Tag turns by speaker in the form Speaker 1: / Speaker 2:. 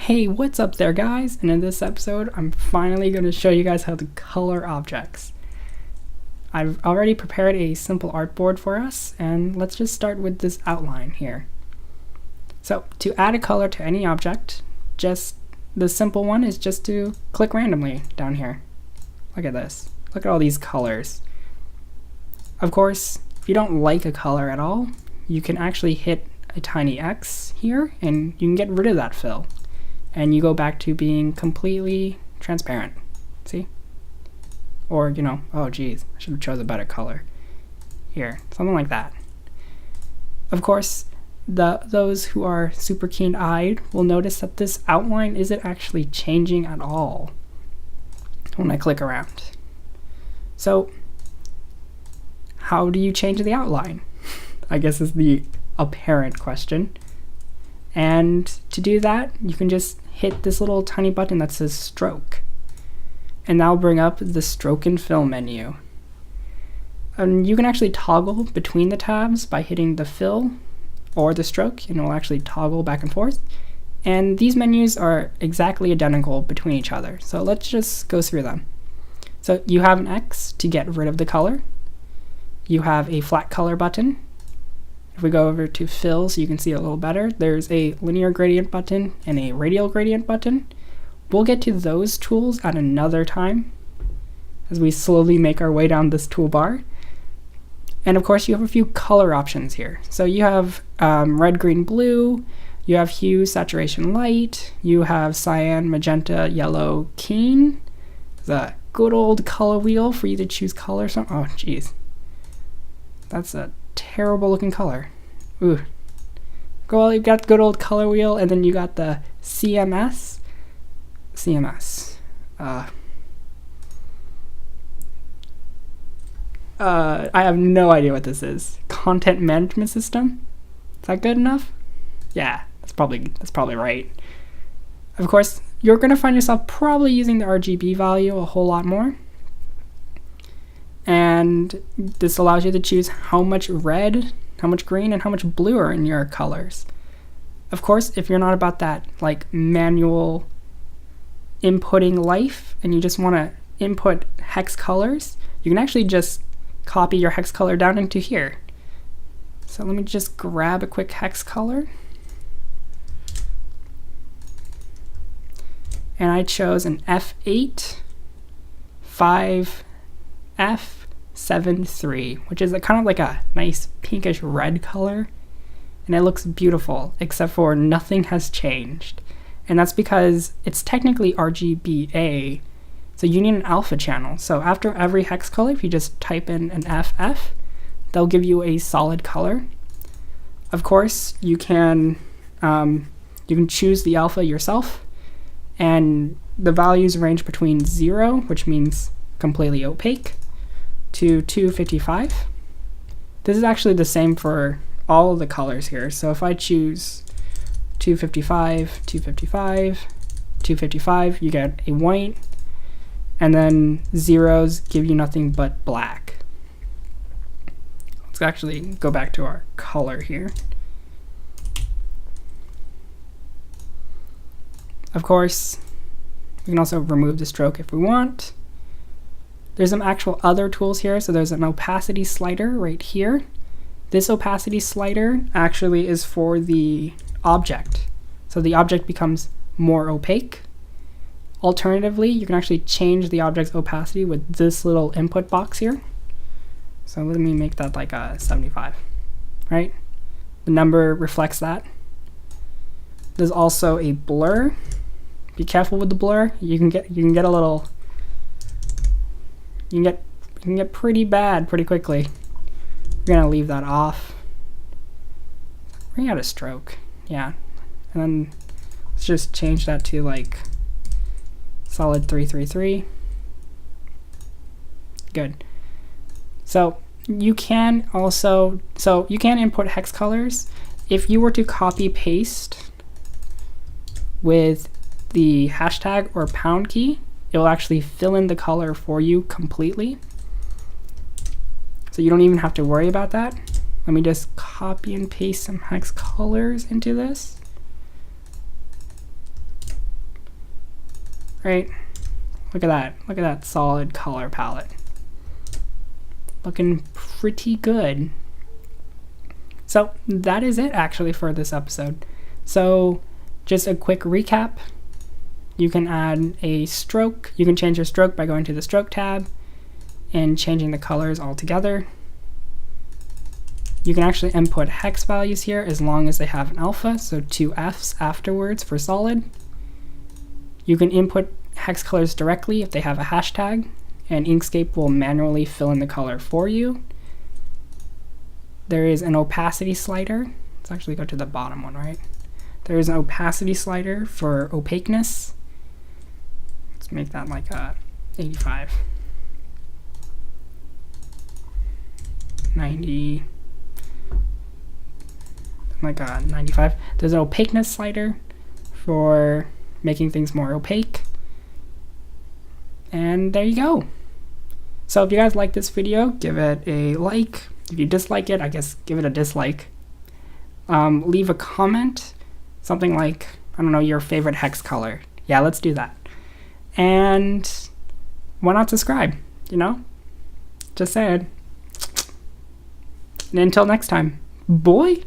Speaker 1: Hey, what's up there guys? And in this episode, I'm finally going to show you guys how to color objects. I've already prepared a simple artboard for us, and let's just start with this outline here. So to add a color to any object, the simple one is just to click randomly down here. Look at this. Look at all these colors. Of course, if you don't like a color at all, you can actually hit a tiny X here and you can get rid of that fill. And you go back to being completely transparent. See? Or, oh geez, I should have chose a better color. Here, something like that. Of course, those who are super keen-eyed will notice that this outline isn't actually changing at all when I click around. So, how do you change the outline? I guess is the apparent question. And to do that, you can just hit this little tiny button that says stroke. And that'll bring up the stroke and fill menu. And you can actually toggle between the tabs by hitting the fill or the stroke, and it'll actually toggle back and forth. And these menus are exactly identical between each other. So let's just go through them. So you have an X to get rid of the color. You have a flat color button. If we go over to fill so you can see it a little better, there's a linear gradient button and a radial gradient button. We'll get to those tools at another time as we slowly make our way down this toolbar. And of course you have a few color options here. So you have red, green, blue, you have hue, saturation, light, you have cyan, magenta, yellow, keen. The good old color wheel for you to choose color. Oh geez, that's a terrible looking color. Ooh. Well, you've got the good old color wheel, and then you got the CMS. I have no idea what this is. Content management system? Is that good enough? Yeah, that's probably right. Of course, you're gonna find yourself probably using the RGB value a whole lot more. And this allows you to choose how much red, how much green, and how much blue are in your colors. Of course, if you're not about that like manual inputting life and you just want to input hex colors, you can actually just copy your hex color down into here. So let me just grab a quick hex color. And I chose an F8 5F73, which is kind of like a nice pinkish red color, and it looks beautiful, except for nothing has changed. And that's because it's technically RGBA, so you need an alpha channel. So after every hex color, if you just type in an FF, they'll give you a solid color. Of course, you can choose the alpha yourself, and the values range between 0, which means completely opaque, to 255. This is actually the same for all of the colors here. So if I choose 255, 255, 255, you get a white, and then zeros give you nothing but black. Let's actually go back to our color here. Of course, we can also remove the stroke if we want. There's some actual other tools here. So there's an opacity slider right here. This opacity slider actually is for the object. So the object becomes more opaque. Alternatively, you can actually change the object's opacity with this little input box here. So let me make that like a 75, right? The number reflects that. There's also a blur. Be careful with the blur. You can get a little. You can get pretty bad pretty quickly. We're gonna leave that off. Bring out a stroke, yeah, and then let's just change that to like solid 333. Good. So you can input hex colors. If you were to copy paste with the hashtag or pound key, it will actually fill in the color for you completely. So you don't even have to worry about that. Let me just copy and paste some hex colors into this. right? Look at that. Look at that solid color palette. Looking pretty good. So that is it actually for this episode. So just a quick recap. You can add a stroke. You can change your stroke by going to the stroke tab and changing the colors altogether. You can actually input hex values here as long as they have an alpha, so 2 Fs afterwards for solid. You can input hex colors directly if they have a hashtag, and Inkscape will manually fill in the color for you. There is an opacity slider. Let's actually go to the bottom one, right? There is an opacity slider for opaqueness. Let's make that like 85. 90. Like 95. There's an opaqueness slider for making things more opaque. And there you go. So if you guys like this video, give it a like. If you dislike it, I guess give it a dislike. Leave a comment, something like, I don't know, your favorite hex color. Yeah, let's do that. And why not subscribe, you know? Just saying. And until next time, boy.